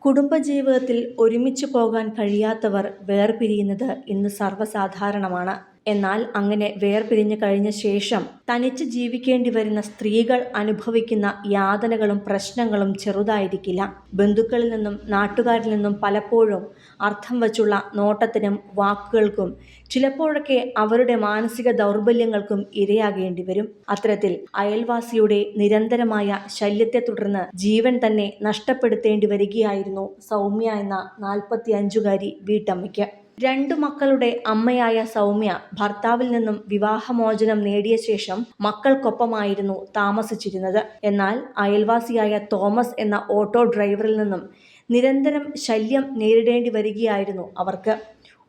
കുടുംബജീവിതത്തിൽ ഒരുമിച്ച് പോകാൻ കഴിയാത്തവർ വേർപിരിയുന്നത് ഇന്ന് സർവ്വസാധാരണമാണ്. എന്നാൽ അങ്ങനെ വേർപിരിഞ്ഞു കഴിഞ്ഞ ശേഷം തനിച്ച് ജീവിക്കേണ്ടി വരുന്ന സ്ത്രീകൾ അനുഭവിക്കുന്ന യാതനകളും പ്രശ്നങ്ങളും ചെറുതായിരിക്കില്ല. ബന്ധുക്കളിൽ നിന്നും നാട്ടുകാരിൽ നിന്നും പലപ്പോഴും അർത്ഥം വച്ചുള്ള നോട്ടത്തിനും വാക്കുകൾക്കും ചിലപ്പോഴൊക്കെ അവരുടെ മാനസിക ദൗർബല്യങ്ങൾക്കും ഇരയാകേണ്ടി വരും. അത്തരത്തിൽ അയൽവാസിയുടെ നിരന്തരമായ ശല്യത്തെ തുടർന്ന് ജീവൻ തന്നെ നഷ്ടപ്പെടുത്തേണ്ടി വരികയായിരുന്നു സൗമ്യ എന്ന 45-കാരി വീട്ടമ്മയ്ക്ക്. 2 മക്കളുടെ അമ്മയായ സൗമ്യ ഭർത്താവിൽ നിന്നും വിവാഹമോചനം നേടിയ ശേഷം മക്കൾക്കൊപ്പമായിരുന്നു താമസിച്ചിരുന്നത്. എന്നാൽ അയൽവാസിയായ തോമസ് എന്ന ഓട്ടോ ഡ്രൈവറിൽ നിന്നും നിരന്തരം ശല്യം നേരിടേണ്ടി വരികയായിരുന്നു അവർക്ക്.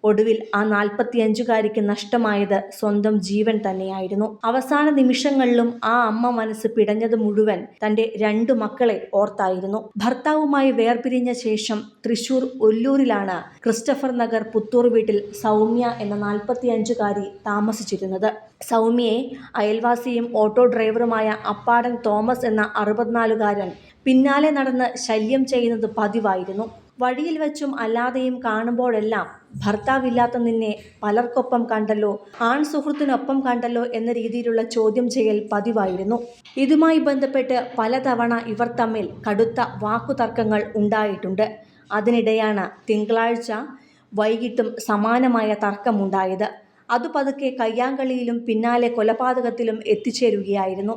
ഒടുവിൽ ആ 45-കാരിക്ക് നഷ്ടമായത് സ്വന്തം ജീവൻ തന്നെയായിരുന്നു. അവസാന നിമിഷങ്ങളിലും ആ അമ്മ മനസ്സ് പിടഞ്ഞത് മുഴുവൻ തന്റെ 2 മക്കളെ ഓർത്തായിരുന്നു. ഭർത്താവുമായി വേർപിരിഞ്ഞ ശേഷം തൃശൂർ ഒല്ലൂരിലാണ് ക്രിസ്റ്റഫർ നഗർ പുത്തൂർ വീട്ടിൽ സൗമ്യ എന്ന 45-കാരി താമസിച്ചിരുന്നത്. സൗമ്യയെ അയൽവാസിയും ഓട്ടോ ഡ്രൈവറുമായ അപ്പാടൻ തോമസ് എന്ന 64-കാരൻ പിന്നാലെ നടന്ന് ശല്യം ചെയ്യുന്നത് പതിവായിരുന്നു. വഴിയിൽ വെച്ചും അല്ലാതെയും കാണുമ്പോഴെല്ലാം ഭർത്താവില്ലാത്ത നിന്നെ പലർക്കൊപ്പം കണ്ടല്ലോ, ആൺ സുഹൃത്തിനൊപ്പം കണ്ടല്ലോ എന്ന രീതിയിലുള്ള ചോദ്യം ചെയ്യൽ പതിവായിരുന്നു. ഇതുമായി ബന്ധപ്പെട്ട് പലതവണ ഇവർ തമ്മിൽ കടുത്ത വാക്കുതർക്കങ്ങൾ ഉണ്ടായിട്ടുണ്ട്. അതിനിടെയാണ് തിങ്കളാഴ്ച വൈകിട്ടും സമാനമായ തർക്കമുണ്ടായത്. അത് പതുക്കെ കയ്യാങ്കളിയിലും പിന്നാലെ കൊലപാതകത്തിലും എത്തിച്ചേരുകയായിരുന്നു.